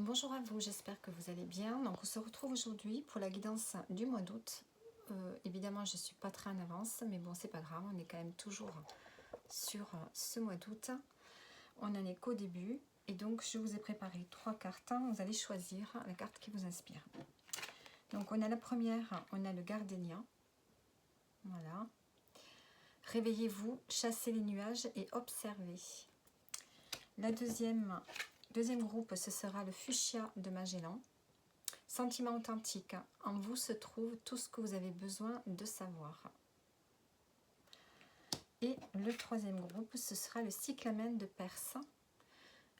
Bonjour à vous, j'espère que vous allez bien. Donc on se retrouve aujourd'hui pour la guidance du mois d'août. Évidemment, je ne suis pas très en avance, mais bon, c'est pas grave, on est quand même toujours sur ce mois d'août. On n'en est qu'au début, et donc je vous ai préparé 3 cartes. Vous allez choisir la carte qui vous inspire. Donc on a la première, on a le gardénia. Voilà. Réveillez-vous, chassez les nuages et observez. La deuxième groupe, ce sera le fuchsia de Magellan. Sentiment authentique. En vous se trouve tout ce que vous avez besoin de savoir. Et le troisième groupe, ce sera le cyclamen de Perse.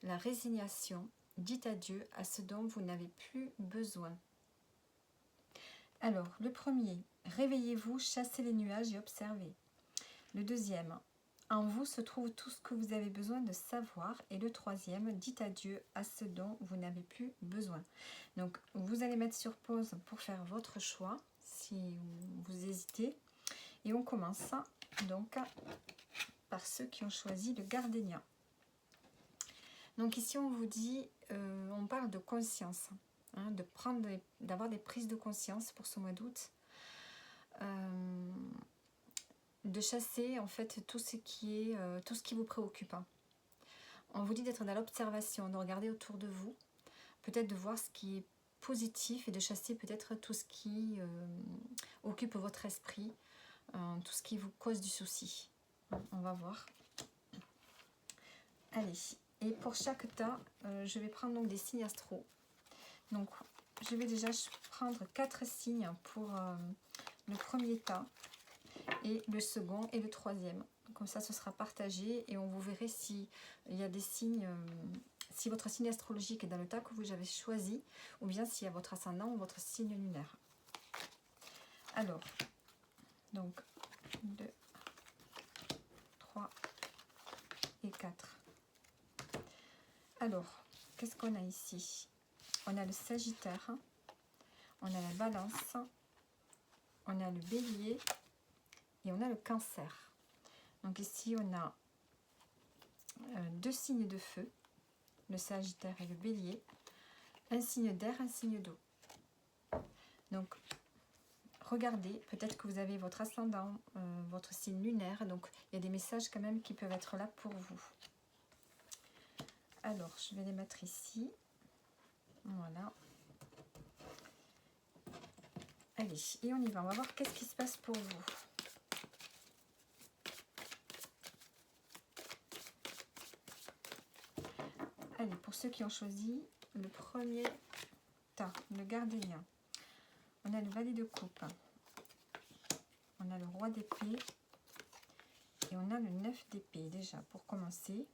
La résignation. Dites adieu à ce dont vous n'avez plus besoin. Alors, le premier, réveillez-vous, chassez les nuages et observez. Le deuxième, en vous se trouve tout ce que vous avez besoin de savoir. Et le troisième, dites adieu à ce dont vous n'avez plus besoin. Donc, vous allez mettre sur pause pour faire votre choix, si vous hésitez. Et on commence donc par ceux qui ont choisi le gardénia. Donc ici, on vous dit, on parle de conscience, hein, d'avoir des prises de conscience pour ce mois d'août. De chasser en fait tout ce qui vous préoccupe. On vous dit d'être dans l'observation, de regarder autour de vous, peut-être de voir ce qui est positif et de chasser peut-être tout ce qui occupe votre esprit, tout ce qui vous cause du souci. On va voir. Allez, et pour chaque tas, je vais prendre donc des signes astro. Donc, je vais déjà prendre 4 signes pour le premier tas, et le second et le troisième. Comme ça, ce sera partagé et on vous verrez s'il y a des signes, si votre signe astrologique est dans le tas que vous avez choisi, ou bien s'il y a votre ascendant ou votre signe lunaire. Alors, donc 2, 3 et 4. Alors, qu'est-ce qu'on a ici? On a le Sagittaire, on a la Balance, on a le Bélier et on a le Cancer. Donc ici, on a 2 signes de feu, le Sagittaire et le Bélier, un signe d'air, un signe d'eau. Donc, regardez, peut-être que vous avez votre ascendant, votre signe lunaire, donc il y a des messages quand même qui peuvent être là pour vous. Alors, je vais les mettre ici. Voilà. Allez, et on y va. On va voir qu'est-ce qui se passe pour vous. Allez, pour ceux qui ont choisi le premier tas, le gardénia, on a le valet de coupe, on a le roi d'épée et on a le 9 d'épée déjà pour commencer.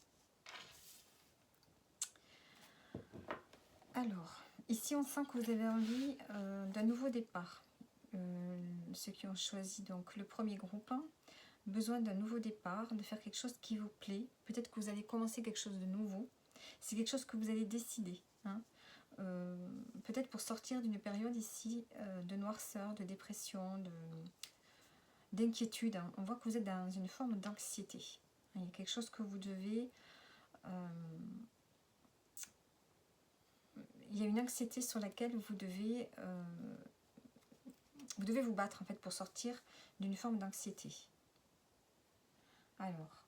Alors, ici on sent que vous avez envie d'un nouveau départ. Ceux qui ont choisi donc le premier groupe, besoin d'un nouveau départ, de faire quelque chose qui vous plaît. Peut-être que vous allez commencer quelque chose de nouveau. C'est quelque chose que vous allez décider. Hein. Peut-être pour sortir d'une période ici de noirceur, de dépression, d'inquiétude. Hein. On voit que vous êtes dans une forme d'anxiété. Il y a quelque chose que vous devez... il y a une anxiété sur laquelle vous devez vous battre en fait pour sortir d'une forme d'anxiété. Alors,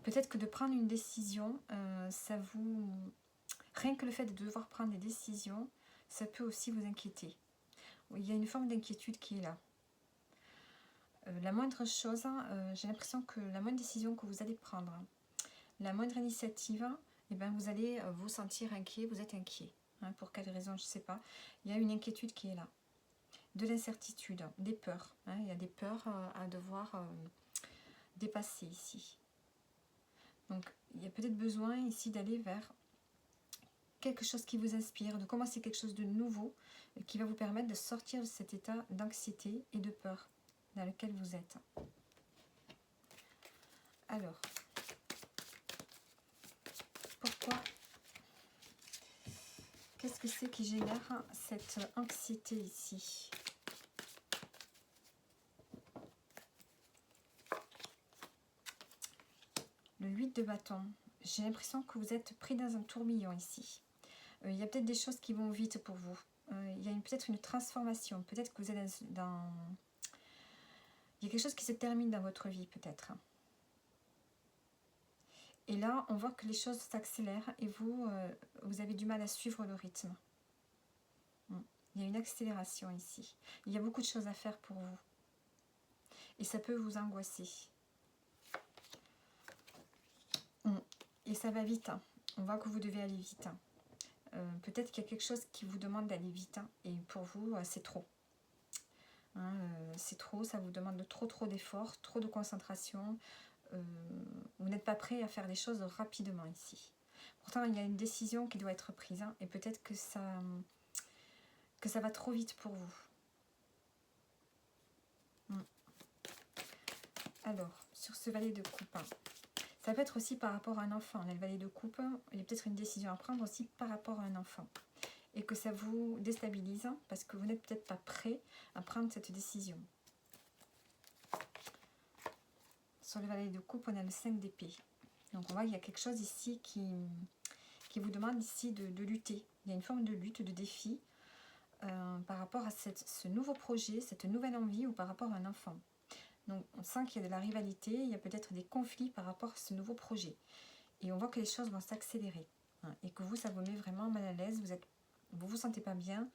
peut-être que de prendre une décision, rien que le fait de devoir prendre des décisions, ça peut aussi vous inquiéter. Il y a une forme d'inquiétude qui est là. La moindre chose, j'ai l'impression que la moindre décision que vous allez prendre, la moindre initiative, eh ben vous allez vous sentir inquiet, vous êtes inquiet. Hein, pour quelle raison, je ne sais pas. Il y a une inquiétude qui est là. De l'incertitude, des peurs. Hein, il y a des peurs à devoir dépasser ici. Donc, il y a peut-être besoin ici d'aller vers quelque chose qui vous inspire, de commencer quelque chose de nouveau qui va vous permettre de sortir de cet état d'anxiété et de peur dans lequel vous êtes. Alors, pourquoi? Qu'est-ce que c'est qui génère cette anxiété ici? Le 8 de bâton. j'ai l'impression que vous êtes pris dans un tourbillon ici. Il y a peut-être des choses qui vont vite pour vous. Il y a peut-être une transformation. Peut-être que vous êtes dans... Il y a quelque chose qui se termine dans votre vie, peut-être. Et là, on voit que les choses s'accélèrent et vous, vous avez du mal à suivre le rythme. Il y a une accélération ici. Il y a beaucoup de choses à faire pour vous. Et ça peut vous angoisser. Et ça va vite. On voit que vous devez aller vite. Peut-être qu'il y a quelque chose qui vous demande d'aller vite. Et pour vous, c'est trop. C'est trop, ça vous demande trop d'efforts, trop de concentration. Vous n'êtes pas prêt à faire les choses rapidement ici. Pourtant, il y a une décision qui doit être prise. Et peut-être que ça va trop vite pour vous. Alors, sur ce valet de coupe, ça peut être aussi par rapport à un enfant. Le valet de coupe, il y a peut-être une décision à prendre aussi par rapport à un enfant. Et que ça vous déstabilise parce que vous n'êtes peut-être pas prêt à prendre cette décision. Sur le valet de coupe, on a le 5 d'épée. Donc on voit qu'il y a quelque chose ici qui vous demande ici de lutter. Il y a une forme de lutte, de défi par rapport à ce nouveau projet, cette nouvelle envie ou par rapport à un enfant. Donc on sent qu'il y a de la rivalité, il y a peut-être des conflits par rapport à ce nouveau projet. Et on voit que les choses vont s'accélérer. Et que vous, ça vous met vraiment mal à l'aise, vous sentez pas bien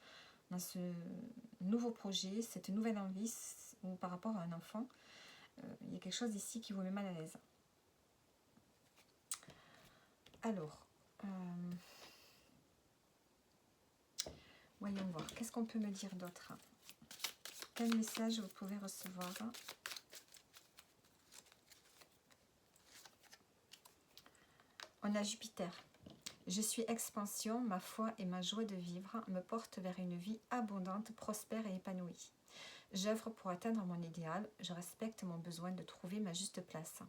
dans ce nouveau projet, cette nouvelle envie ou par rapport à un enfant. Il y a quelque chose ici qui vous met mal à l'aise. Alors, voyons voir, qu'est-ce qu'on peut me dire d'autre? Quel message vous pouvez recevoir? On a Jupiter. Je suis expansion, ma foi et ma joie de vivre me portent vers une vie abondante, prospère et épanouie. J'œuvre pour atteindre mon idéal, je respecte mon besoin de trouver ma juste place.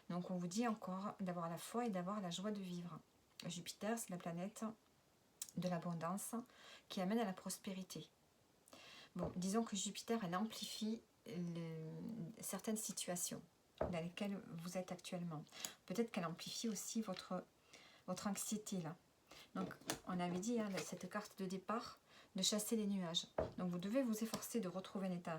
Donc on vous dit encore d'avoir la foi et d'avoir la joie de vivre. Jupiter, c'est la planète de l'abondance qui amène à la prospérité. Bon, disons que Jupiter, elle amplifie certaines situations dans lesquelles vous êtes actuellement. Peut-être qu'elle amplifie aussi votre anxiété là. Donc on avait dit, cette carte de départ, de chasser les nuages. Donc vous devez vous efforcer de retrouver un état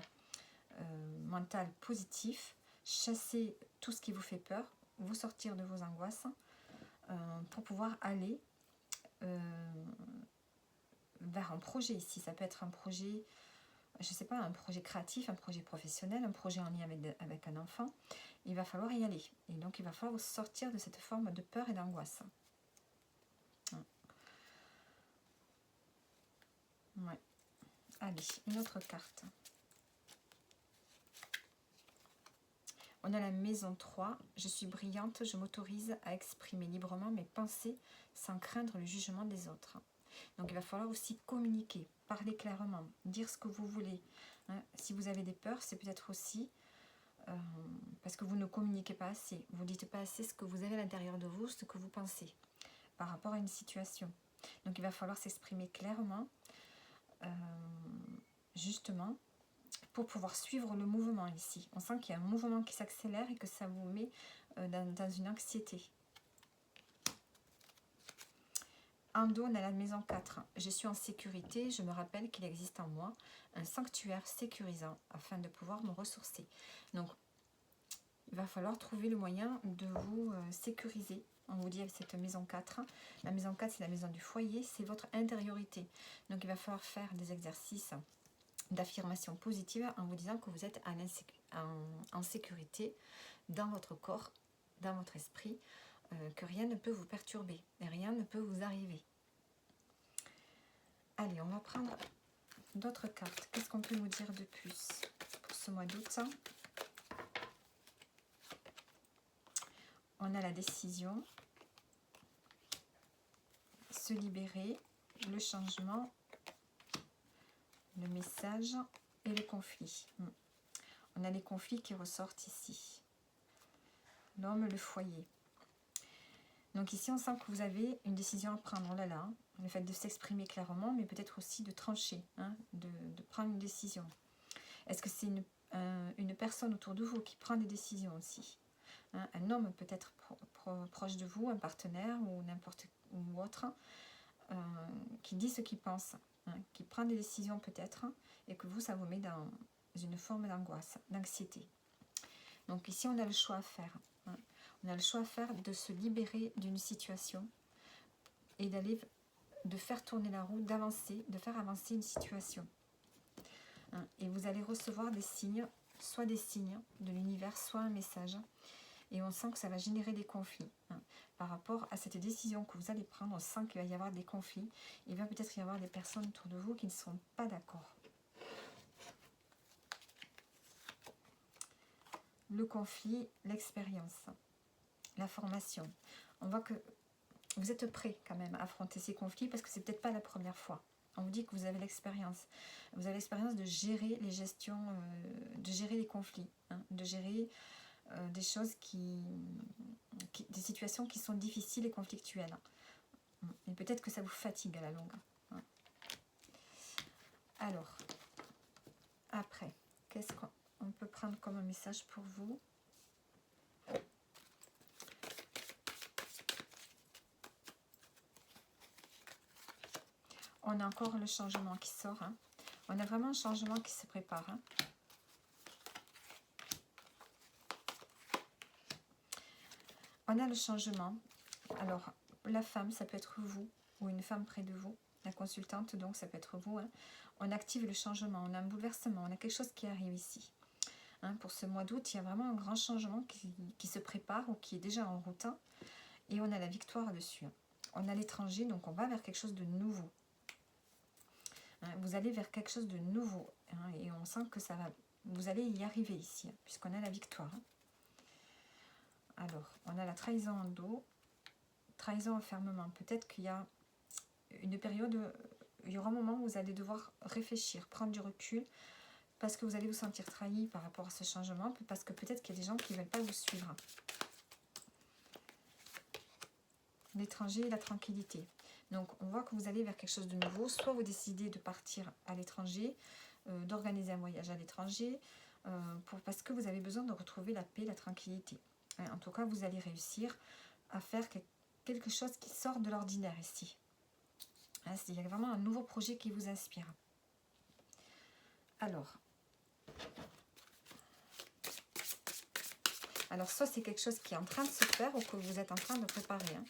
mental positif, chasser tout ce qui vous fait peur, vous sortir de vos angoisses pour pouvoir aller vers un projet ici. Ça peut être un projet, je ne sais pas, un projet créatif, un projet professionnel, un projet en lien avec un enfant. Il va falloir y aller. Et donc il va falloir sortir de cette forme de peur et d'angoisse. Ouais. Allez, une autre carte. On a la maison 3. Je suis brillante, je m'autorise à exprimer librement mes pensées sans craindre le jugement des autres. Donc il va falloir aussi communiquer, parler clairement, dire ce que vous voulez. Si vous avez des peurs, c'est peut-être aussi parce que vous ne communiquez pas assez. Vous ne dites pas assez ce que vous avez à l'intérieur de vous, ce que vous pensez par rapport à une situation. Donc il va falloir s'exprimer clairement, justement, pour pouvoir suivre le mouvement ici. On sent qu'il y a un mouvement qui s'accélère et que ça vous met dans une anxiété. En dos, on a la maison 4. Je suis en sécurité, je me rappelle qu'il existe en moi un sanctuaire sécurisant afin de pouvoir me ressourcer. Donc, il va falloir trouver le moyen de vous sécuriser. On vous dit avec cette maison 4. La maison 4, c'est la maison du foyer, c'est votre intériorité. Donc, il va falloir faire des exercices d'affirmation positive en vous disant que vous êtes en sécurité dans votre corps, dans votre esprit, que rien ne peut vous perturber et rien ne peut vous arriver. Allez, on va prendre d'autres cartes. Qu'est-ce qu'on peut nous dire de plus pour ce mois d'août? On a la décision, se libérer, le changement, le message et le conflit. On a les conflits qui ressortent ici. L'homme, le foyer. Donc ici, on sent que vous avez une décision à prendre. Oh là là, le fait de s'exprimer clairement, mais peut-être aussi de trancher, de prendre une décision. Est-ce que c'est une personne autour de vous qui prend des décisions aussi? Un homme peut-être proche de vous, un partenaire ou n'importe ou autre, qui dit ce qu'il pense, hein, qui prend des décisions peut-être, et que vous, ça vous met dans une forme d'angoisse, d'anxiété. Donc ici, on a le choix à faire. Hein. On a le choix à faire de se libérer d'une situation et de faire tourner la roue, d'avancer, de faire avancer une situation. Hein. Et vous allez recevoir des signes, soit des signes de l'univers, soit un message. Et on sent que ça va générer des conflits. Hein. Par rapport à cette décision que vous allez prendre, on sent qu'il va y avoir des conflits. Il va peut-être y avoir des personnes autour de vous qui ne sont pas d'accord. Le conflit, l'expérience, la formation. On voit que vous êtes prêt quand même à affronter ces conflits parce que c'est peut-être pas la première fois. On vous dit que vous avez l'expérience. Vous avez l'expérience de gérer les gestions, de gérer les conflits, hein, de gérer des choses des situations qui sont difficiles et conflictuelles. Et peut-être que ça vous fatigue à la longue. Hein. Alors, après, qu'est-ce qu'on peut prendre comme un message pour vous? On a encore le changement qui sort. Hein. On a vraiment un changement qui se prépare. Hein. On a le changement. Alors, la femme, ça peut être vous ou une femme près de vous. La consultante, donc, ça peut être vous. Hein. On active le changement. On a un bouleversement. On a quelque chose qui arrive ici. Hein, pour ce mois d'août, il y a vraiment un grand changement qui se prépare ou qui est déjà en route. Hein. Et on a la victoire dessus. Hein. On a l'étranger, donc on va vers quelque chose de nouveau. Vous allez vers quelque chose de nouveau, hein, et on sent que ça va, vous allez y arriver ici, hein, puisqu'on a la victoire. Hein. Alors, on a la trahison en dos, trahison au fermement. Peut-être qu'il y a une période, il y aura un moment où vous allez devoir réfléchir, prendre du recul, parce que vous allez vous sentir trahi par rapport à ce changement, parce que peut-être qu'il y a des gens qui ne veulent pas vous suivre. L'étranger et la tranquillité. Donc, on voit que vous allez vers quelque chose de nouveau. Soit vous décidez de partir à l'étranger, d'organiser un voyage à l'étranger, parce que vous avez besoin de retrouver la paix, la tranquillité. En tout cas, vous allez réussir à faire quelque chose qui sort de l'ordinaire ici. Il y a vraiment un nouveau projet qui vous inspire. Alors, soit c'est quelque chose qui est en train de se faire ou que vous êtes en train de préparer, hein,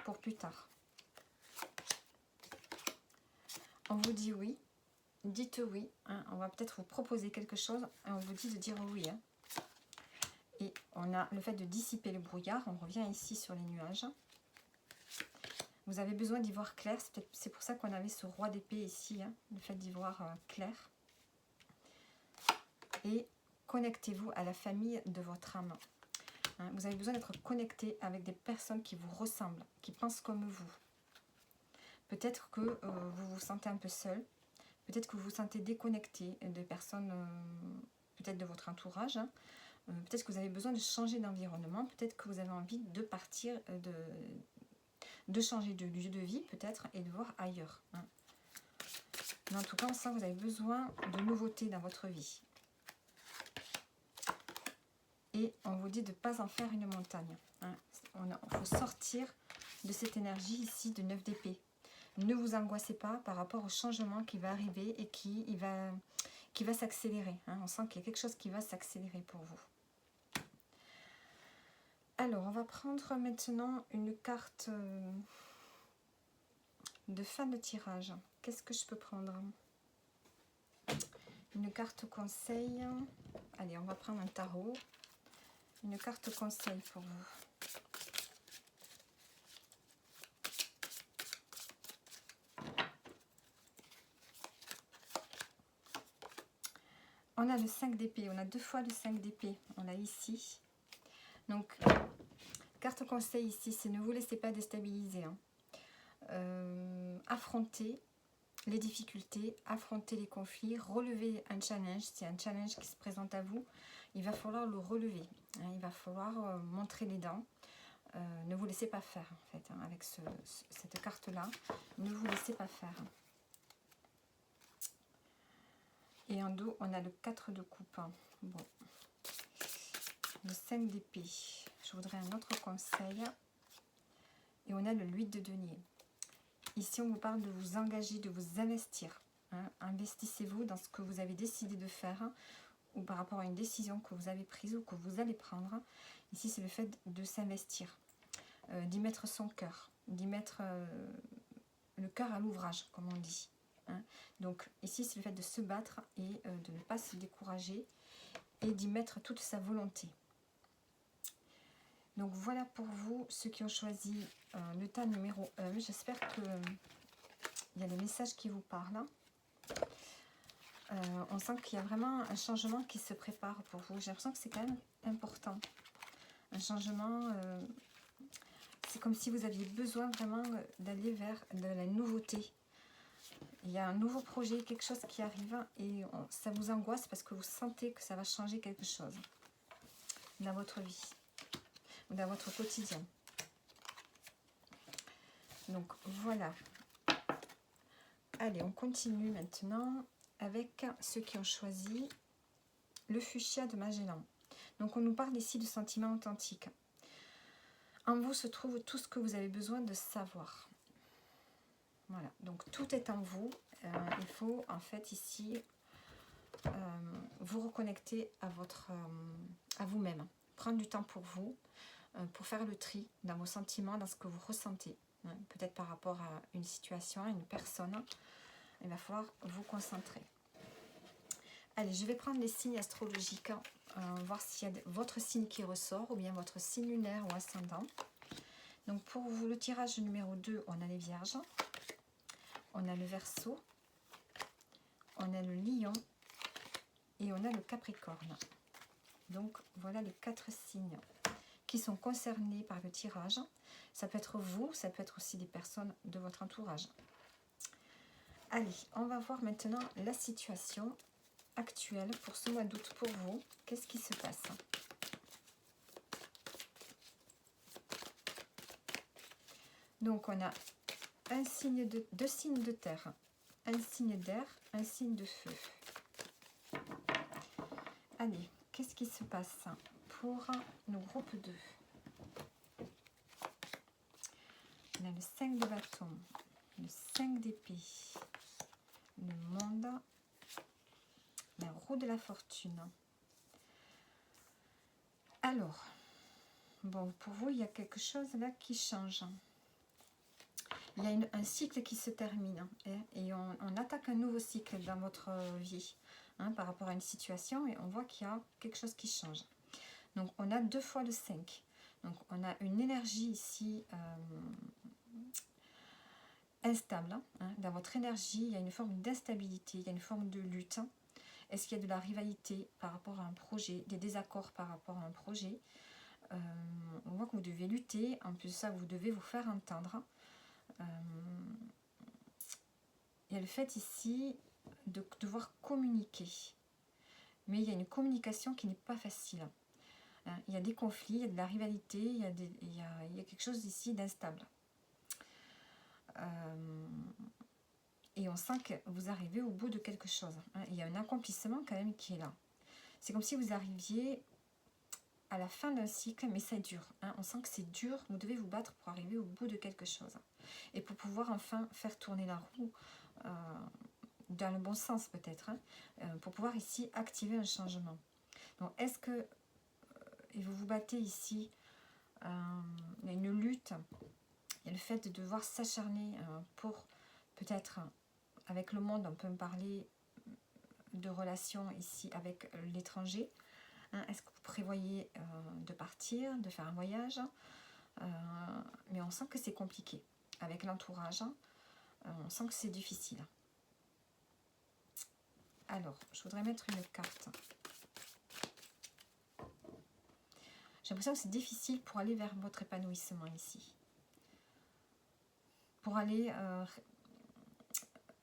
pour plus tard. On vous dit oui, dites oui, hein, on va peut-être vous proposer quelque chose et on vous dit de dire oui. Hein. Et on a le fait de dissiper le brouillard, on revient ici sur les nuages. Vous avez besoin d'y voir clair, c'est pour ça qu'on avait ce roi d'épée ici, hein, le fait d'y voir clair. Et connectez-vous à la famille de votre âme. Hein, vous avez besoin d'être connecté avec des personnes qui vous ressemblent, qui pensent comme vous. Peut-être que vous vous sentez un peu seul. Peut-être que vous vous sentez déconnecté des personnes, peut-être de votre entourage. Hein. Peut-être que vous avez besoin de changer d'environnement. Peut-être que vous avez envie de partir, de changer de lieu de vie peut-être et de voir ailleurs. Hein. Mais en tout cas, on sent que vous avez besoin de nouveautés dans votre vie. Et on vous dit de ne pas en faire une montagne. Hein. Il faut sortir de cette énergie ici de 9 d'épée. Ne vous angoissez pas par rapport au changement qui va arriver et qui va s'accélérer. Hein. On sent qu'il y a quelque chose qui va s'accélérer pour vous. Alors, on va prendre maintenant une carte de fin de tirage. Qu'est-ce que je peux prendre? Une carte conseil. Allez, on va prendre un tarot. Une carte conseil pour vous. On a le 5 d'épée, on a 2 fois le 5 d'épée, on l'a ici. Donc, carte conseil ici, c'est ne vous laissez pas déstabiliser. Hein. Affrontez les difficultés, affrontez les conflits, relevez un challenge. S'il y a un challenge qui se présente à vous, il va falloir le relever. Hein. Il va falloir montrer les dents. Ne vous laissez pas faire, en fait, hein, avec cette carte-là. Ne vous laissez pas faire. Et en dos, on a le 4 de coupe. Bon. Le 5 d'épée. je voudrais un autre conseil. Et on a le 8 de denier. Ici, on vous parle de vous engager, de vous investir. Hein. Investissez-vous dans ce que vous avez décidé de faire, hein, ou par rapport à une décision que vous avez prise ou que vous allez prendre. Ici, c'est le fait de s'investir, d'y mettre son cœur, d'y mettre le cœur à l'ouvrage, comme on dit. Hein. Donc, ici, c'est le fait de se battre et de ne pas se décourager et d'y mettre toute sa volonté. Donc voilà pour vous, ceux qui ont choisi le tas numéro 1. J'espère que il y a des messages qui vous parlent. On sent qu'il y a vraiment un changement qui se prépare pour vous. J'ai l'impression que c'est quand même important. Un changement, c'est comme si vous aviez besoin vraiment d'aller vers de la nouveauté. Il y a un nouveau projet, quelque chose qui arrive et ça vous angoisse parce que vous sentez que ça va changer quelque chose dans votre vie, dans votre quotidien. Donc voilà. Allez, on continue maintenant avec ceux qui ont choisi le fuchsia de Magellan. Donc on nous parle ici de sentiments authentiques. En vous se trouve tout ce que vous avez besoin de savoir. Voilà, donc tout est en vous. Il faut en fait ici vous reconnecter à vous-même. Prendre du temps pour vous, pour faire le tri dans vos sentiments, dans ce que vous ressentez. Hein, peut-être par rapport à une situation, à une personne. Il va falloir vous concentrer. Allez, je vais prendre les signes astrologiques, voir s'il y a votre signe qui ressort, ou bien votre signe lunaire ou ascendant. Donc pour vous, le tirage numéro 2, on a les Vierges, on a le Verseau, on a le Lion et on a le Capricorne. Donc voilà les 4 signes qui sont concernés par le tirage. Ça peut être vous, ça peut être aussi des personnes de votre entourage. Allez, on va voir maintenant la situation actuelle pour ce mois d'août pour vous. Qu'est-ce qui se passe? Donc on a deux signes de terre, un signe d'air, un signe de feu. Allez, qu'est-ce qui se passe pour nos groupes 2? On a le 5 de bâton, le 5 d'épée, le monde, la roue de la fortune. Alors, bon, pour vous, il y a quelque chose là qui change. Il y a un cycle qui se termine et on attaque un nouveau cycle dans votre vie par rapport à une situation et on voit qu'il y a quelque chose qui change. Donc, on a 2 fois le 5. Donc, on a une énergie ici instable. Dans votre énergie, il y a une forme d'instabilité, il y a une forme de lutte. Est-ce qu'il y a de la rivalité par rapport à un projet, des désaccords par rapport à un projet? On voit que vous devez lutter. En plus de ça, vous devez vous faire entendre. Il y a le fait ici de devoir communiquer. Mais il y a une communication qui n'est pas facile. Il y a des conflits, il y a de la rivalité, il y a quelque chose ici d'instable. Et on sent que vous arrivez au bout de quelque chose. Il y a un accomplissement quand même qui est là. C'est comme si vous arriviez à la fin d'un cycle, mais c'est dur. On sent que c'est dur, vous devez vous battre pour arriver au bout de quelque chose. Et pour pouvoir enfin faire tourner la roue dans le bon sens peut-être, pour pouvoir ici activer un changement. Donc est-ce que et vous vous battez ici, il y a une lutte, il y a le fait de devoir s'acharner pour peut-être avec le monde, on peut me parler de relations ici avec l'étranger. Est-ce que vous prévoyez de partir, de faire un voyage? Mais on sent que c'est compliqué. Avec l'entourage, on sent que c'est difficile. Alors, je voudrais mettre une carte. J'ai l'impression que c'est difficile pour aller vers votre épanouissement ici. Pour aller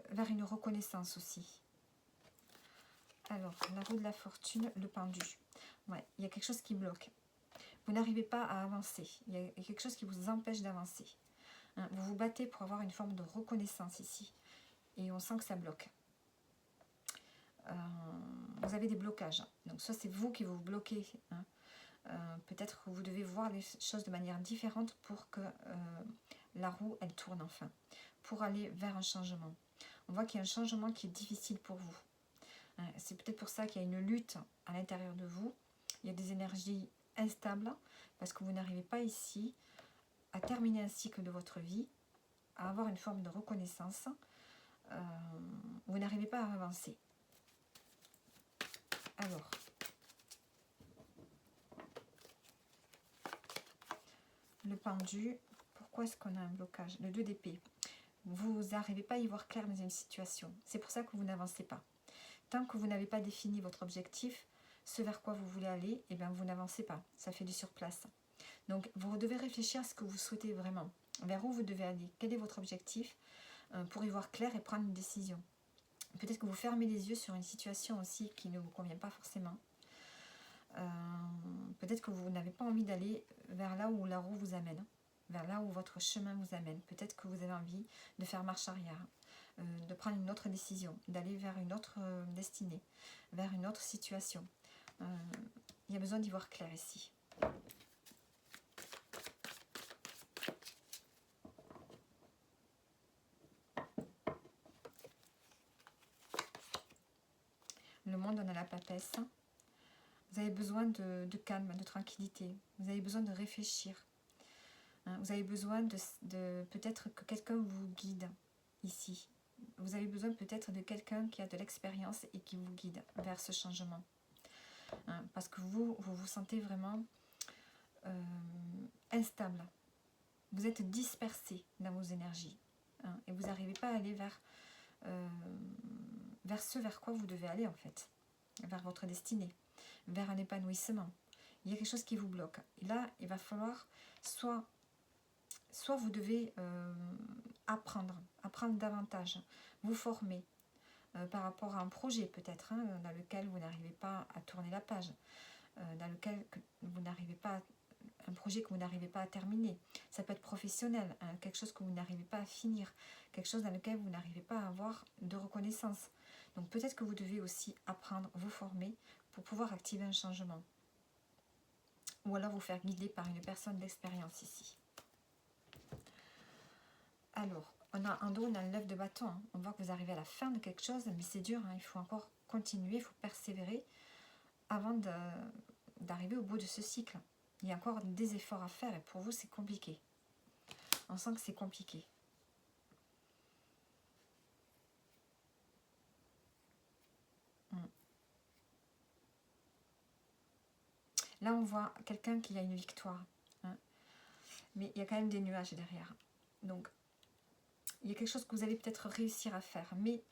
vers une reconnaissance aussi. Alors, la roue de la fortune, le pendu. Ouais, il y a quelque chose qui bloque. Vous n'arrivez pas à avancer. Il y a quelque chose qui vous empêche d'avancer. Vous vous battez pour avoir une forme de reconnaissance ici. Et on sent que ça bloque. Vous avez des blocages. Donc, soit c'est vous qui vous bloquez Peut-être que vous devez voir les choses de manière différente pour que la roue, elle tourne enfin. Pour aller vers un changement. On voit qu'il y a un changement qui est difficile pour vous. C'est peut-être pour ça qu'il y a une lutte à l'intérieur de vous. Il y a des énergies instables parce que vous n'arrivez pas ici à terminer un cycle de votre vie, à avoir une forme de reconnaissance. Vous n'arrivez pas à avancer. Alors, le pendu, pourquoi est-ce qu'on a un blocage? Le 2 d'épée. Vous n'arrivez pas à y voir clair dans une situation. C'est pour ça que vous n'avancez pas. Tant que vous n'avez pas défini votre objectif, ce vers quoi vous voulez aller, eh bien vous n'avancez pas. Ça fait du surplace. Donc vous devez réfléchir à ce que vous souhaitez vraiment. Vers où vous devez aller. Quel est votre objectif pour y voir clair et prendre une décision. Peut-être que vous fermez les yeux sur une situation aussi qui ne vous convient pas forcément. Peut-être que vous n'avez pas envie d'aller vers là où la roue vous amène, vers là où votre chemin vous amène. Peut-être que vous avez envie de faire marche arrière, de prendre une autre décision, d'aller vers une autre destinée, vers une autre situation. Il y a besoin d'y voir clair ici. Le monde, on a la papesse. Vous avez besoin de calme, de tranquillité. Vous avez besoin de réfléchir. Vous avez besoin de peut-être que quelqu'un vous guide ici. Vous avez besoin peut-être de quelqu'un qui a de l'expérience et qui vous guide vers ce changement. Parce que vous vous sentez vraiment instable. Vous êtes dispersé dans vos énergies. Et vous n'arrivez pas à aller vers ce vers quoi vous devez aller en fait. Vers votre destinée. Vers un épanouissement. Il y a quelque chose qui vous bloque. Et là, il va falloir soit vous devez apprendre davantage, vous former par rapport à un projet peut-être, dans lequel vous n'arrivez pas à tourner la page, dans lequel vous n'arrivez pas, un projet que vous n'arrivez pas à terminer. Ça peut être professionnel, quelque chose que vous n'arrivez pas à finir, quelque chose dans lequel vous n'arrivez pas à avoir de reconnaissance. Donc peut-être que vous devez aussi apprendre, vous former pour pouvoir activer un changement. Ou alors vous faire guider par une personne d'expérience ici. Alors, en dos, on a le 9 de bâton. On voit que vous arrivez à la fin de quelque chose, mais c'est dur. Il faut encore continuer, il faut persévérer avant d'arriver au bout de ce cycle. Il y a encore des efforts à faire et pour vous, c'est compliqué. On sent que c'est compliqué. Là, on voit quelqu'un qui a une victoire. Mais il y a quand même des nuages derrière. Donc, il y a quelque chose que vous allez peut-être réussir à faire. Mais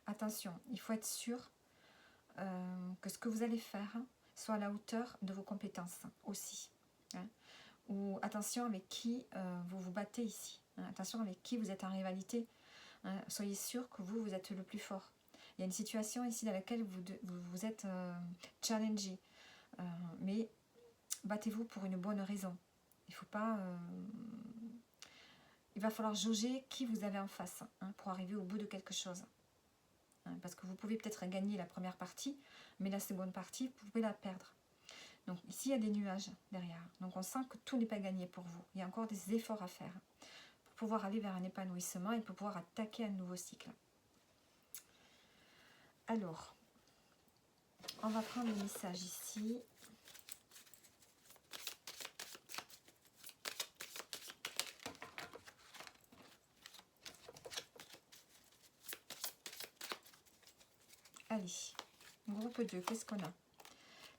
attention, il faut être sûr que ce que vous allez faire soit à la hauteur de vos compétences aussi. Ou attention avec qui vous vous battez ici. Attention avec qui vous êtes en rivalité. Soyez sûr que vous êtes le plus fort. Il y a une situation ici dans laquelle vous êtes challengé. Mais battez-vous pour une bonne raison. Il faut pas... il va falloir jauger qui vous avez en face pour arriver au bout de quelque chose. Parce que vous pouvez peut-être gagner la première partie, mais la seconde partie, vous pouvez la perdre. Donc ici, il y a des nuages derrière. Donc on sent que tout n'est pas gagné pour vous. Il y a encore des efforts à faire pour pouvoir aller vers un épanouissement et pour pouvoir attaquer un nouveau cycle. Alors, on va prendre le message ici. Allez, groupe 2, qu'est-ce qu'on a?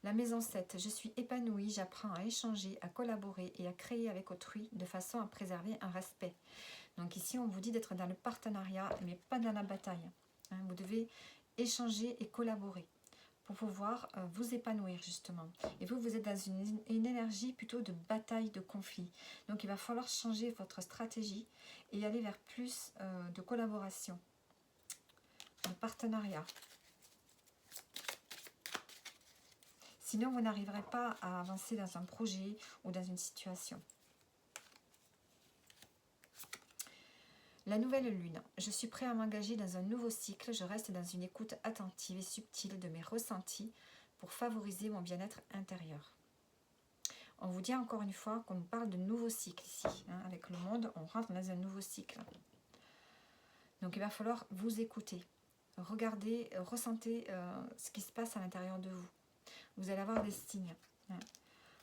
La maison 7, je suis épanouie, j'apprends à échanger, à collaborer et à créer avec autrui de façon à préserver un respect. Donc ici, on vous dit d'être dans le partenariat, mais pas dans la bataille. Vous devez échanger et collaborer pour pouvoir vous épanouir justement. Et vous êtes dans une énergie plutôt de bataille, de conflit. Donc il va falloir changer votre stratégie et aller vers plus de collaboration, de partenariat. Sinon, vous n'arriverez pas à avancer dans un projet ou dans une situation. La nouvelle lune. Je suis prêt à m'engager dans un nouveau cycle. Je reste dans une écoute attentive et subtile de mes ressentis pour favoriser mon bien-être intérieur. On vous dit encore une fois qu'on nous parle de nouveau cycle ici. Hein, avec le monde, on rentre dans un nouveau cycle. Donc il va falloir vous écouter. Regardez, ressentez ce qui se passe à l'intérieur de vous. Vous allez avoir des signes. Hein.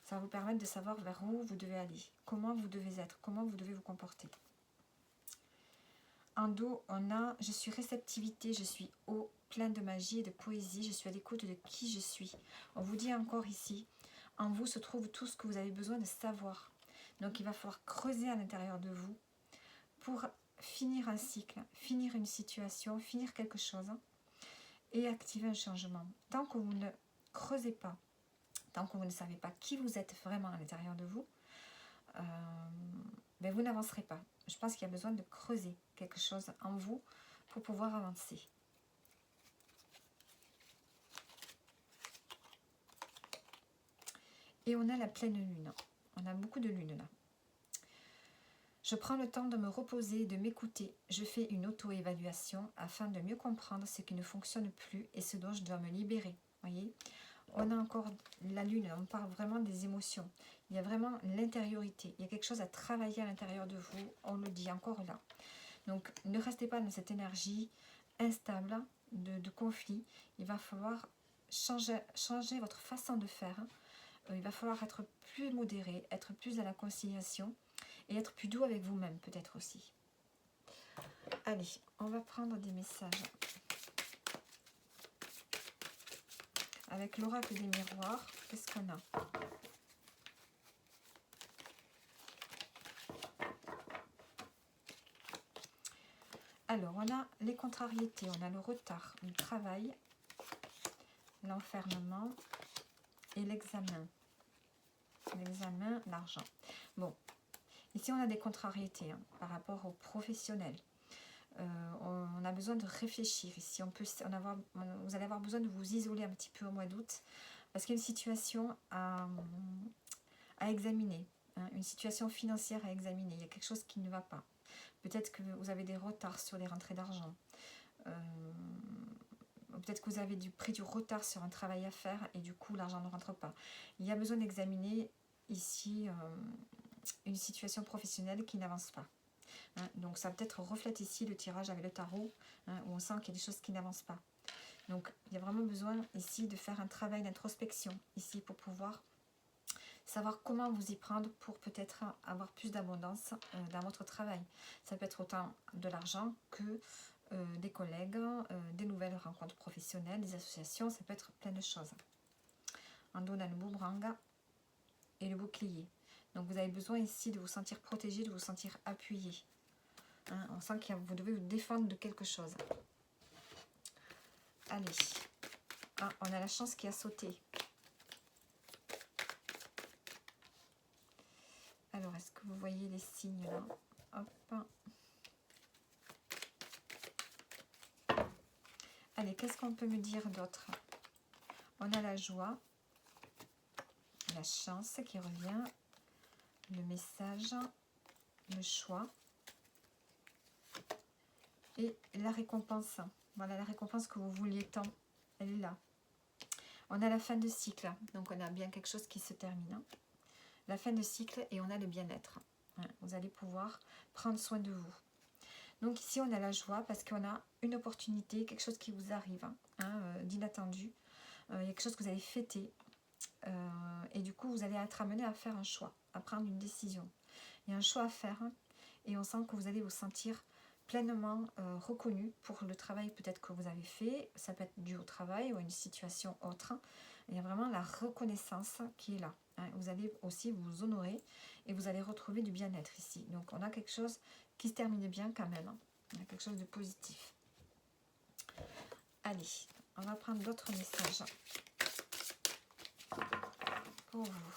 Ça va vous permettre de savoir vers où vous devez aller, comment vous devez être, comment vous devez vous comporter. En dos, on a « Je suis réceptivité, je suis haut, plein de magie et de poésie, je suis à l'écoute de qui je suis ». On vous dit encore ici, en vous se trouve tout ce que vous avez besoin de savoir. Donc il va falloir creuser à l'intérieur de vous pour finir un cycle, finir une situation, finir quelque chose et activer un changement. Tant que vous ne creusez pas, tant que vous ne savez pas qui vous êtes vraiment à l'intérieur de vous, ben vous n'avancerez pas. Je pense qu'il y a besoin de creuser quelque chose en vous pour pouvoir avancer. Et on a la pleine lune. On a beaucoup de lune là. Je prends le temps de me reposer, de m'écouter. Je fais une auto-évaluation afin de mieux comprendre ce qui ne fonctionne plus et ce dont je dois me libérer. Voyez, on a encore la lune, on parle vraiment des émotions. Il y a vraiment l'intériorité. Il y a quelque chose à travailler à l'intérieur de vous. On le dit encore là. Donc, ne restez pas dans cette énergie instable de conflit. Il va falloir changer votre façon de faire. Il va falloir être plus modéré, être plus à la conciliation et être plus doux avec vous-même peut-être aussi. Allez, on va prendre des messages. Avec l'oracle des miroirs, qu'est-ce qu'on a ? Alors, on a les contrariétés, on a le retard, le travail, l'enfermement et l'examen. L'examen, l'argent. Bon, ici on a des contrariétés par rapport aux professionnels. On a besoin de réfléchir ici. Vous allez avoir besoin de vous isoler un petit peu au mois d'août parce qu'il y a une situation à examiner, hein, une situation financière à examiner. Il y a quelque chose qui ne va pas. Peut-être que vous avez des retards sur les rentrées d'argent. Peut-être que vous avez pris du retard sur un travail à faire et du coup l'argent ne rentre pas. Il y a besoin d'examiner ici une situation professionnelle qui n'avance pas. Hein, donc ça peut-être reflète ici le tirage avec le tarot, hein, où on sent qu'il y a des choses qui n'avancent pas. Donc il y a vraiment besoin ici de faire un travail d'introspection ici pour pouvoir savoir comment vous y prendre pour peut-être avoir plus d'abondance dans votre travail. Ça peut être autant de l'argent que des collègues, des nouvelles rencontres professionnelles, des associations, ça peut être plein de choses. En dos, on a le boomerang et le bouclier. Donc vous avez besoin ici de vous sentir protégé, de vous sentir appuyé. Hein, on sent que vous devez vous défendre de quelque chose. Allez. Ah, on a la chance qui a sauté. Alors, est-ce que vous voyez les signes là? Hop. Allez, qu'est-ce qu'on peut me dire d'autre? On a la joie, la chance qui revient, le message, le choix et la récompense. Voilà, la récompense que vous vouliez tant, elle est là. On a la fin de cycle, donc on a bien quelque chose qui se termine. La fin de cycle et on a le bien-être. Vous allez pouvoir prendre soin de vous. Donc ici, on a la joie parce qu'on a une opportunité, quelque chose qui vous arrive, d'inattendu. Il y a quelque chose que vous allez fêter. Et du coup, vous allez être amené à faire un choix, à prendre une décision. Il y a un choix à faire et on sent que vous allez vous sentir pleinement reconnu pour le travail peut-être que vous avez fait. Ça peut être dû au travail ou à une situation autre. Il y a vraiment la reconnaissance qui est là. Vous allez aussi vous honorer et vous allez retrouver du bien-être ici. Donc on a quelque chose qui se termine bien quand même. On a quelque chose de positif. Allez, on va prendre d'autres messages pour vous.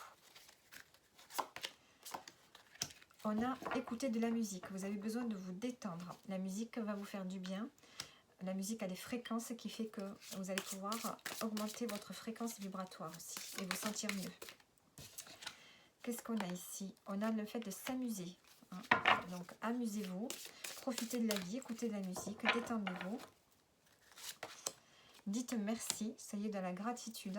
On a écouté de la musique. Vous avez besoin de vous détendre. La musique va vous faire du bien. La musique a des fréquences qui fait que vous allez pouvoir augmenter votre fréquence vibratoire aussi et vous sentir mieux. Qu'est-ce qu'on a ici? On a le fait de s'amuser. Donc amusez-vous, profitez de la vie, écoutez de la musique, détendez-vous. Dites merci, soyez dans la gratitude.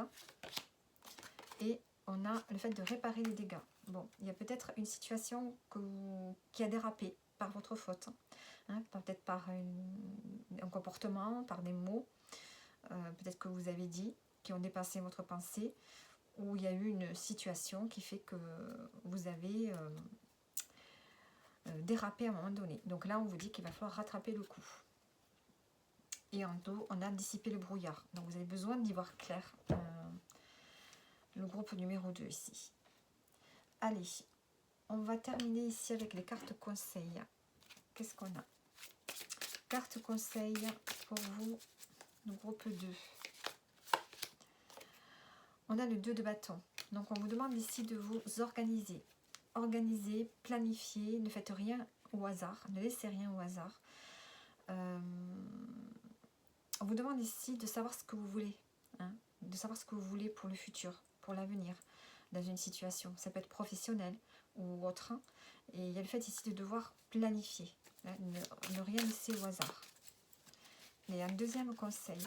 Et on a le fait de réparer les dégâts. Bon, il y a peut-être une situation qui a dérapé par votre faute, hein, peut-être par un comportement, par des mots, peut-être que vous avez dit, qui ont dépassé votre pensée, ou il y a eu une situation qui fait que vous avez dérapé à un moment donné. Donc là, on vous dit qu'il va falloir rattraper le coup. Et en dos, on a dissipé le brouillard. Donc vous avez besoin d'y voir clair. Le groupe numéro 2 ici. Allez, on va terminer ici avec les cartes conseils. Qu'est-ce qu'on a? Carte conseil pour vous, le groupe 2. On a le 2 de bâton. Donc on vous demande ici de vous organiser. Organiser, planifier, ne faites rien au hasard, ne laissez rien au hasard. On vous demande ici de savoir ce que vous voulez, hein, de savoir ce que vous voulez pour le futur, pour l'avenir, dans une situation. Ça peut être professionnel ou autre. Hein, et il y a le fait ici de devoir planifier, hein, ne rien laisser au hasard. Et un deuxième conseil,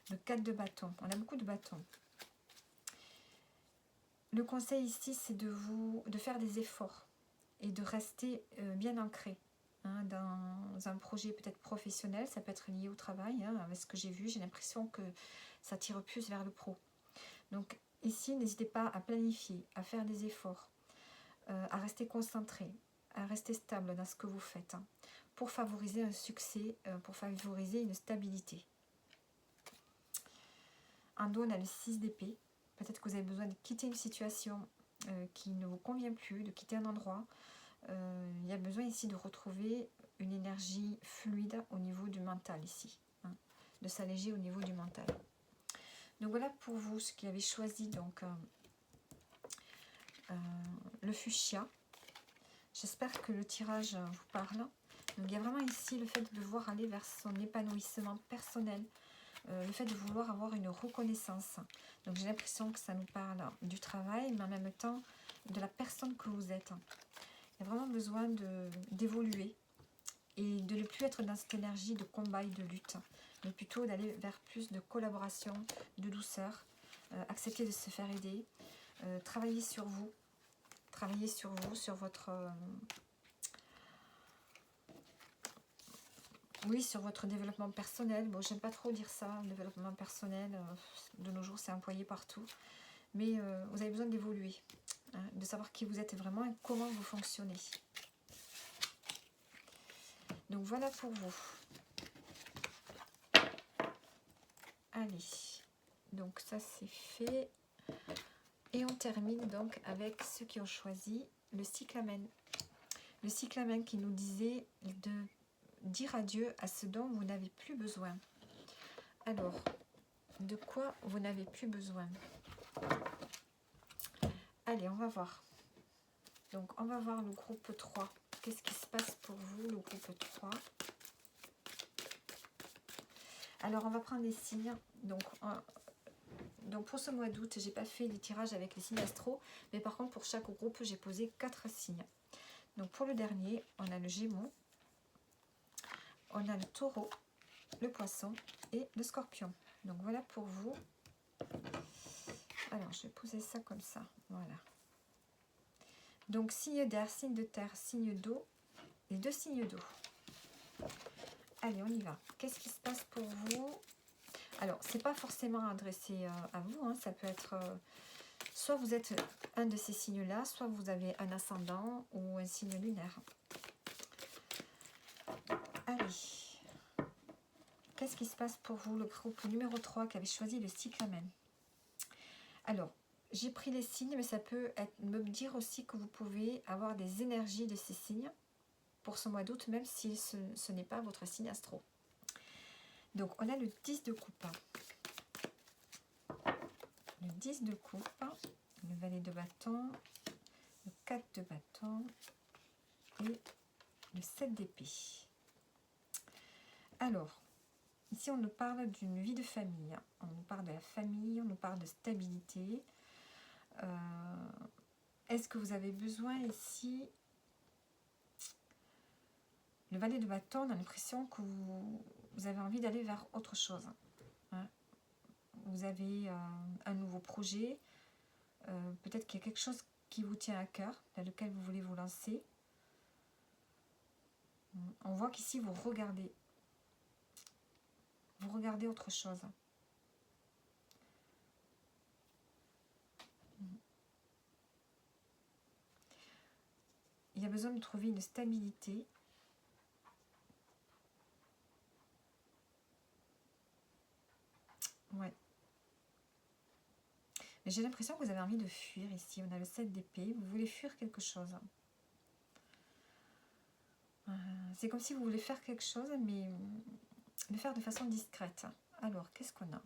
le 4 de bâton. On a beaucoup de bâtons. Le conseil ici, c'est de faire des efforts et de rester bien ancré. Hein, dans un projet peut-être professionnel, ça peut être lié au travail, hein, avec ce que j'ai vu, j'ai l'impression que ça tire plus vers le pro. Donc ici, n'hésitez pas à planifier, à faire des efforts, à rester concentré, à rester stable dans ce que vous faites, hein, pour favoriser un succès, pour favoriser une stabilité. En dos, on a le 6 d'épée. Peut-être que vous avez besoin de quitter une situation qui ne vous convient plus, de quitter un endroit. Il y a besoin ici de retrouver une énergie fluide au niveau du mental ici, hein, de s'alléger au niveau du mental. Donc voilà pour vous ce qui avez choisi donc le fuchsia. J'espère que le tirage vous parle. Donc il y a vraiment ici le fait de devoir aller vers son épanouissement personnel, le fait de vouloir avoir une reconnaissance. Donc j'ai l'impression que ça nous parle du travail, mais en même temps de la personne que vous êtes. Il y a vraiment besoin d'évoluer et de ne plus être dans cette énergie de combat et de lutte, mais plutôt d'aller vers plus de collaboration, de douceur, accepter de se faire aider, travailler sur vous, sur votre... oui, sur votre développement personnel. Bon, j'aime pas trop dire ça, le développement personnel, de nos jours c'est employé partout, mais vous avez besoin d'évoluer, hein, de savoir qui vous êtes vraiment et comment vous fonctionnez. Donc voilà pour vous. Allez, donc ça c'est fait. Et on termine donc avec ceux qui ont choisi le cyclamen. Le cyclamen qui nous disait de dire adieu à ce dont vous n'avez plus besoin. Alors, de quoi vous n'avez plus besoin? Allez, on va voir. Donc, on va voir le groupe 3. Qu'est-ce qui se passe pour vous, le groupe 3? Alors, on va prendre les signes. Donc pour ce mois d'août, j'ai pas fait les tirages avec les signes astro, mais par contre, pour chaque groupe, j'ai posé 4 signes. Donc, pour le dernier, on a le Gémeaux, on a le Taureau, le Poisson et le Scorpion. Donc, voilà pour vous. Alors, je vais poser ça comme ça. Voilà. Donc, signe d'air, signe de terre, signe d'eau et 2 signes d'eau. Allez, on y va. Qu'est-ce qui se passe pour vous? Alors, c'est pas forcément adressé à vous. Hein, ça peut être... soit vous êtes un de ces signes-là, soit vous avez un ascendant ou un signe lunaire. Allez. Qu'est-ce qui se passe pour vous, le groupe numéro 3 qui avait choisi le cyclamen? Alors, j'ai pris les signes, mais ça peut me dire aussi que vous pouvez avoir des énergies de ces signes pour ce mois d'août, même si ce n'est pas votre signe astro. Donc, on a le 10 de coupe. Le 10 de coupe, le valet de bâton, le 4 de bâton et le 7 d'épée. Alors, ici, on nous parle d'une vie de famille. On nous parle de la famille, on nous parle de stabilité. Est-ce que vous avez besoin ici... Le valet de bâton, on a l'impression que vous avez envie d'aller vers autre chose. Hein. Vous avez un nouveau projet, Peut-être qu'il y a quelque chose qui vous tient à cœur, dans lequel vous voulez vous lancer. On voit qu'ici, vous regardez autre chose. Il y a besoin de trouver une stabilité. Ouais. Mais j'ai l'impression que vous avez envie de fuir ici. On a le 7 d'épée. Vous voulez fuir quelque chose. C'est comme si vous voulez faire quelque chose, mais le faire de façon discrète. Alors, qu'est-ce qu'on a?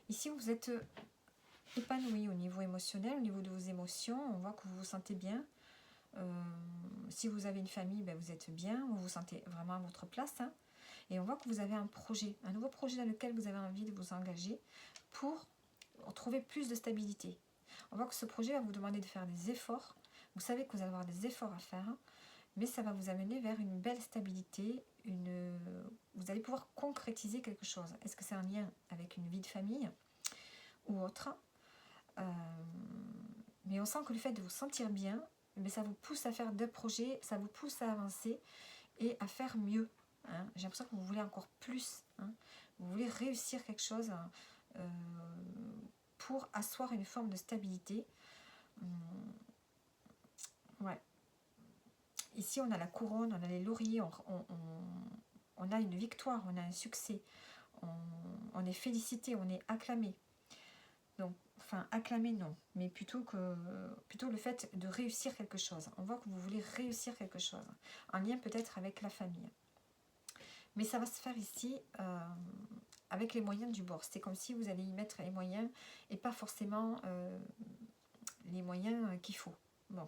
Ici, vous êtes épanoui au niveau émotionnel, au niveau de vos émotions. On voit que vous vous sentez bien. Si vous avez une famille, ben vous êtes bien. Vous vous sentez vraiment à votre place. Hein. Et on voit que vous avez un projet, un nouveau projet dans lequel vous avez envie de vous engager pour trouver plus de stabilité. On voit que ce projet va vous demander de faire des efforts. Vous savez que vous allez avoir des efforts à faire, mais ça va vous amener vers une belle stabilité. Vous allez pouvoir concrétiser quelque chose. Est-ce que c'est un lien avec une vie de famille ou autre? Mais on sent que le fait de vous sentir bien, mais ça vous pousse à faire des projets, ça vous pousse à avancer et à faire mieux. Hein. J'ai l'impression que vous voulez encore plus. Hein. Vous voulez réussir quelque chose pour asseoir une forme de stabilité. Ouais. Ici, on a la couronne, on a les lauriers, on a une victoire, on a un succès. On est félicité, on est acclamé. Donc, enfin, acclamé, non. Mais plutôt le fait de réussir quelque chose. On voit que vous voulez réussir quelque chose. En lien peut-être avec la famille. Mais ça va se faire ici avec les moyens du bord. C'est comme si vous allez y mettre les moyens et pas forcément les moyens qu'il faut. Bon.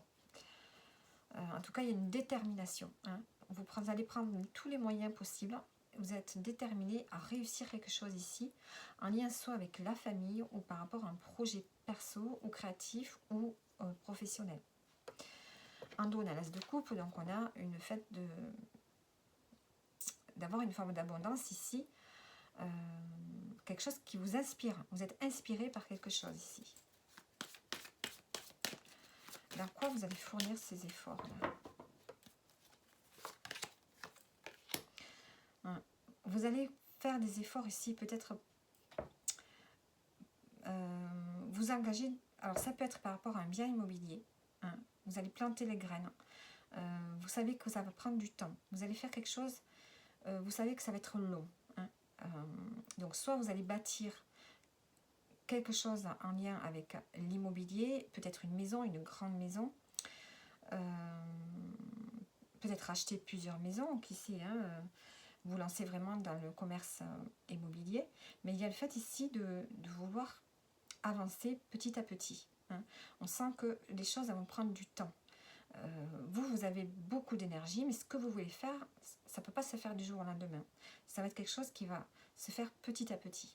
En tout cas, il y a une détermination. Hein. Vous allez prendre tous les moyens possibles. Vous êtes déterminé à réussir quelque chose ici, en lien soit avec la famille ou par rapport à un projet perso ou créatif ou professionnel. En dos, on a l'as de coupe, donc on a une fait d'avoir une forme d'abondance ici. Quelque chose qui vous inspire. Vous êtes inspiré par quelque chose ici. Dans quoi vous allez fournir ces efforts-là? Vous allez faire des efforts ici, peut-être vous engager. Alors ça peut être par rapport à un bien immobilier. Hein. Vous allez planter les graines. Vous savez que ça va prendre du temps. Vous allez faire quelque chose, vous savez que ça va être long. Hein. Donc soit vous allez bâtir quelque chose en lien avec l'immobilier, peut-être une maison, une grande maison. Peut-être acheter plusieurs maisons, qui sait, hein, vous lancez vraiment dans le commerce immobilier, mais il y a le fait ici de vouloir avancer petit à petit. Hein. On sent que les choses vont prendre du temps. Vous avez beaucoup d'énergie, mais ce que vous voulez faire, ça ne peut pas se faire du jour au lendemain. Ça va être quelque chose qui va se faire petit à petit.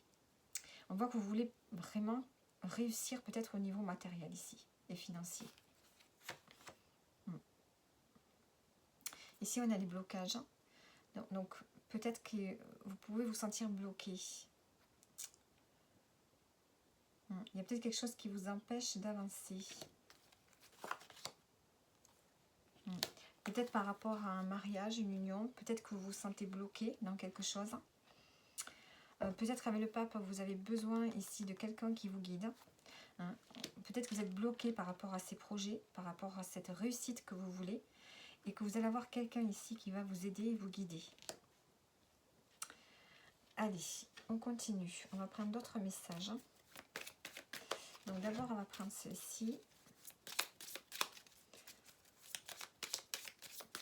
On voit que vous voulez vraiment réussir peut-être au niveau matériel ici, et financier. Ici, on a les blocages. Donc peut-être que vous pouvez vous sentir bloqué. Il y a peut-être quelque chose qui vous empêche d'avancer. Peut-être par rapport à un mariage, une union. Peut-être que vous vous sentez bloqué dans quelque chose. Peut-être avec le pape, vous avez besoin ici de quelqu'un qui vous guide. Peut-être que vous êtes bloqué par rapport à ces projets, par rapport à cette réussite que vous voulez. Et que vous allez avoir quelqu'un ici qui va vous aider et vous guider. Allez, on continue. On va prendre d'autres messages. Donc d'abord, on va prendre ceci.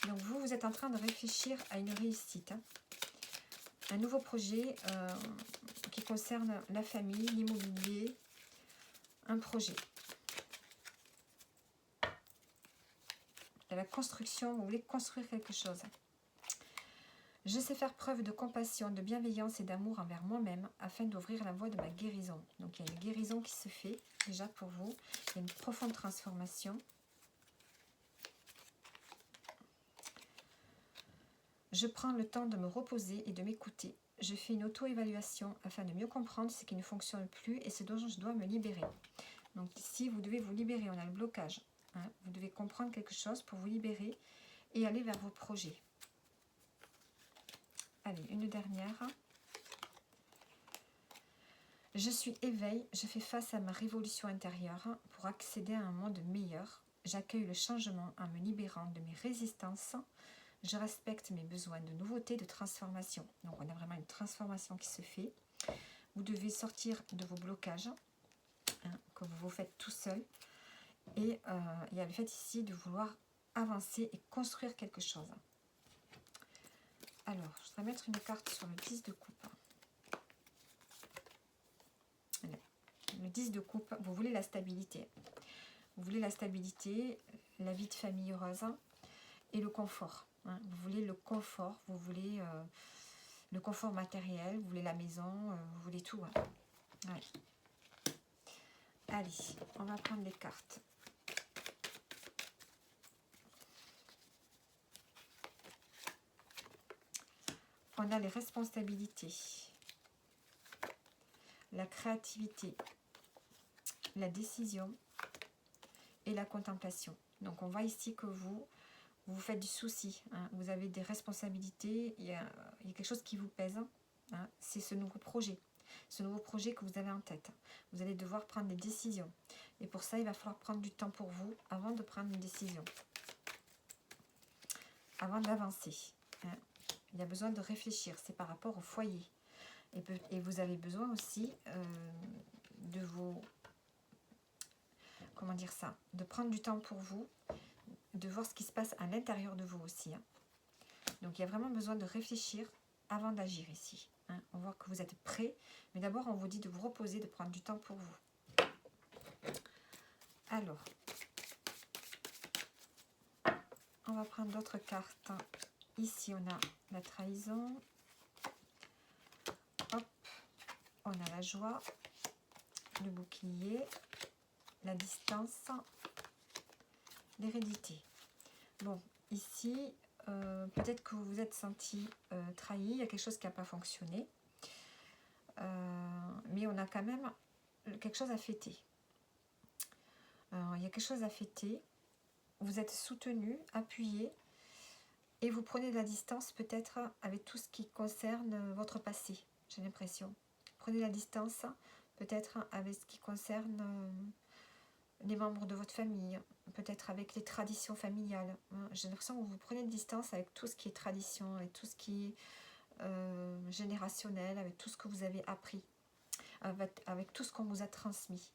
Donc vous êtes en train de réfléchir à une réussite. Un nouveau projet qui concerne la famille, l'immobilier, un projet. De la construction, vous voulez construire quelque chose. Je sais faire preuve de compassion, de bienveillance et d'amour envers moi-même afin d'ouvrir la voie de ma guérison. Donc il y a une guérison qui se fait déjà pour vous. Il y a une profonde transformation. Je prends le temps de me reposer et de m'écouter. Je fais une auto-évaluation afin de mieux comprendre ce qui ne fonctionne plus et ce dont je dois me libérer. Donc ici, vous devez vous libérer, on a le blocage. Hein. Vous devez comprendre quelque chose pour vous libérer et aller vers vos projets. Allez, une dernière. Je suis éveil, je fais face à ma révolution intérieure pour accéder à un monde meilleur. J'accueille le changement en me libérant de mes résistances. Je respecte mes besoins de nouveauté, de transformation. Donc on a vraiment une transformation qui se fait. Vous devez sortir de vos blocages, hein, que vous vous faites tout seul. Et il y a le fait ici de vouloir avancer et construire quelque chose. Alors, je voudrais mettre une carte sur le 10 de coupe. Le 10 de coupe, vous voulez la stabilité. Vous voulez la stabilité, la vie de famille heureuse et le confort. Hein. Vous voulez le confort, vous voulez le confort matériel, vous voulez la maison, vous voulez tout. Hein. Ouais. Allez, on va prendre les cartes. On a les responsabilités, la créativité, la décision et la contemplation. Donc on voit ici que vous faites du souci, hein. Vous avez des responsabilités, il y a quelque chose qui vous pèse, hein. C'est ce nouveau projet que vous avez en tête. Vous allez devoir prendre des décisions. Et pour ça, il va falloir prendre du temps pour vous avant de prendre une décision. Avant d'avancer. Hein. Il y a besoin de réfléchir, c'est par rapport au foyer. Et vous avez besoin aussi de vos... Comment dire ça? De prendre du temps pour vous, de voir ce qui se passe à l'intérieur de vous aussi. Hein. Donc il y a vraiment besoin de réfléchir avant d'agir ici. Hein. On voit que vous êtes prêt, mais d'abord on vous dit de vous reposer, de prendre du temps pour vous. Alors, on va prendre d'autres cartes. Ici on a la trahison. Hop, on a la joie, le bouclier, la distance, l'hérédité. Bon, ici, peut-être que vous vous êtes senti trahi, il y a quelque chose qui n'a pas fonctionné. Mais on a quand même quelque chose à fêter. Il y a quelque chose à fêter. Vous êtes soutenu, appuyé, et vous prenez de la distance peut-être avec tout ce qui concerne votre passé, j'ai l'impression. Prenez la distance peut-être avec ce qui concerne les membres de votre famille, peut-être avec les traditions familiales. J'ai l'impression que vous prenez de distance avec tout ce qui est tradition, avec tout ce qui est générationnel, avec tout ce que vous avez appris, avec tout ce qu'on vous a transmis.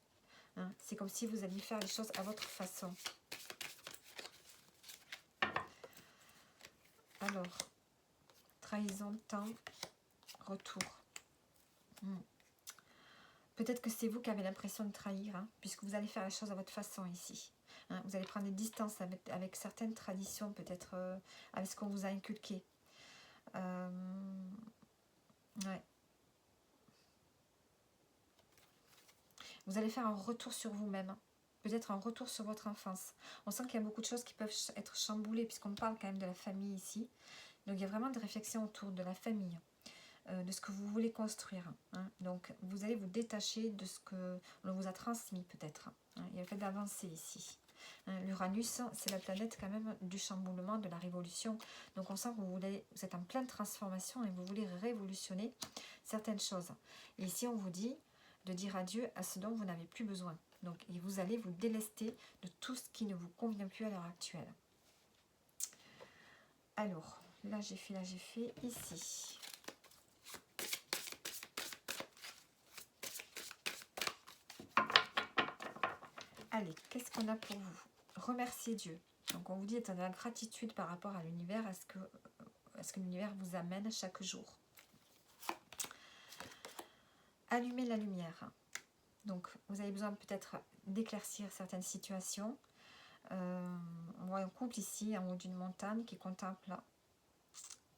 Hein. C'est comme si vous alliez faire les choses à votre façon. Alors, trahison, temps, retour. Peut-être que c'est vous qui avez l'impression de trahir, hein, puisque vous allez faire les choses à votre façon ici. Hein. Vous allez prendre des distances avec certaines traditions, peut-être avec ce qu'on vous a inculqué. Ouais. Vous allez faire un retour sur vous-même, hein. Peut-être un retour sur votre enfance. On sent qu'il y a beaucoup de choses qui peuvent être chamboulées, puisqu'on parle quand même de la famille ici. Donc il y a vraiment des réflexions autour de la famille. De ce que vous voulez construire. Hein. Donc, vous allez vous détacher de ce que l'on vous a transmis, peut-être. Hein. Il y a le fait d'avancer ici. Hein. L'Uranus, c'est la planète quand même du chamboulement, de la révolution. Donc, on sent que vous êtes en pleine transformation et vous voulez révolutionner certaines choses. Et ici, on vous dit de dire adieu à ce dont vous n'avez plus besoin. Donc, et vous allez vous délester de tout ce qui ne vous convient plus à l'heure actuelle. Alors, là, j'ai fait ici. Allez, qu'est-ce qu'on a pour vous? Remerciez Dieu. Donc on vous dit d'être dans la gratitude par rapport à l'univers, à ce que l'univers vous amène chaque jour. Allumez la lumière. Donc vous avez besoin peut-être d'éclaircir certaines situations. On voit un couple ici en haut d'une montagne qui contemple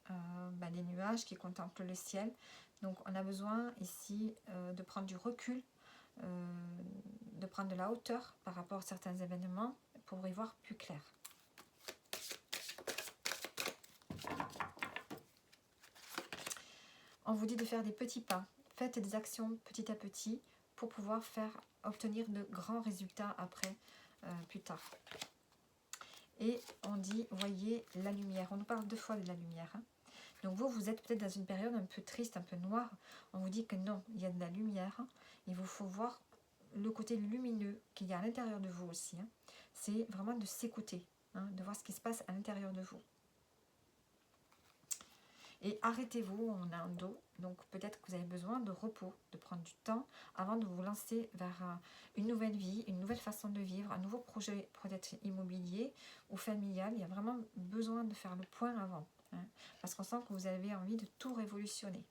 les nuages, qui contemple le ciel. Donc on a besoin ici de prendre du recul, de prendre de la hauteur par rapport à certains événements pour y voir plus clair. On vous dit de faire des petits pas. Faites des actions petit à petit pour pouvoir obtenir de grands résultats après, plus tard. Et on dit, voyez la lumière. On nous parle 2 fois de la lumière. Hein. Donc vous êtes peut-être dans une période un peu triste, un peu noire. On vous dit que non, il y a de la lumière. Il vous faut voir le côté lumineux qu'il y a à l'intérieur de vous aussi. Hein. C'est vraiment de s'écouter, hein, de voir ce qui se passe à l'intérieur de vous. Et arrêtez-vous, on a un dos, donc peut-être que vous avez besoin de repos, de prendre du temps avant de vous lancer vers une nouvelle vie, une nouvelle façon de vivre, un nouveau projet peut-être immobilier ou familial. Il y a vraiment besoin de faire le point avant, hein, parce qu'on sent que vous avez envie de tout révolutionner.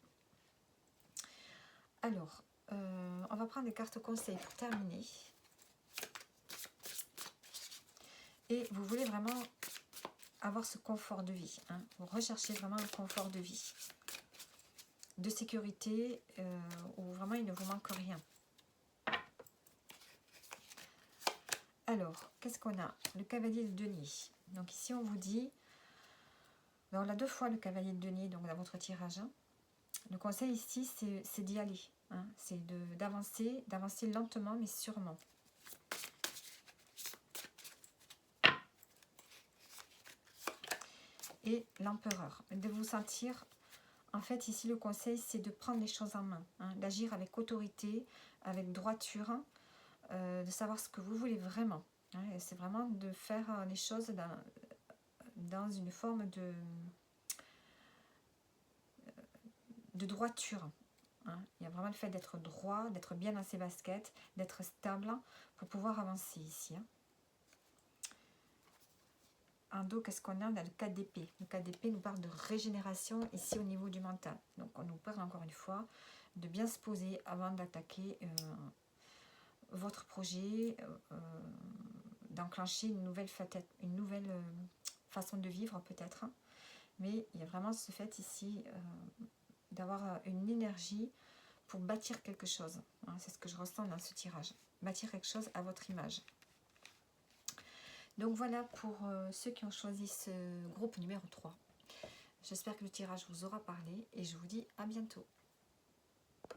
Alors, on va prendre des cartes conseils pour terminer. Et vous voulez vraiment avoir ce confort de vie. Hein. Vous recherchez vraiment un confort de vie, de sécurité, où vraiment il ne vous manque rien. Alors, qu'est-ce qu'on a? Le cavalier de denier. Donc ici, on vous dit, ben, on a 2 fois le cavalier de denier donc dans votre tirage. Hein. Le conseil ici, c'est d'y aller. Hein. C'est d'avancer lentement mais sûrement. Et l'empereur, de vous sentir, en fait ici le conseil c'est de prendre les choses en main, hein, d'agir avec autorité, avec droiture, de savoir ce que vous voulez vraiment, hein, c'est vraiment de faire les choses dans une forme de droiture, hein. Il y a vraiment le fait d'être droit, d'être bien dans ses baskets, d'être stable pour pouvoir avancer ici, hein. En dos, qu'est-ce qu'on a? On a le 4 d'épée. Le 4 d'épée nous parle de régénération ici au niveau du mental. Donc on nous parle encore une fois de bien se poser avant d'attaquer votre projet, d'enclencher une nouvelle façon de vivre peut-être. Hein. Mais il y a vraiment ce fait ici d'avoir une énergie pour bâtir quelque chose. Hein. C'est ce que je ressens dans ce tirage. Bâtir quelque chose à votre image. Donc voilà pour ceux qui ont choisi ce groupe numéro 3. J'espère que le tirage vous aura parlé et je vous dis à bientôt.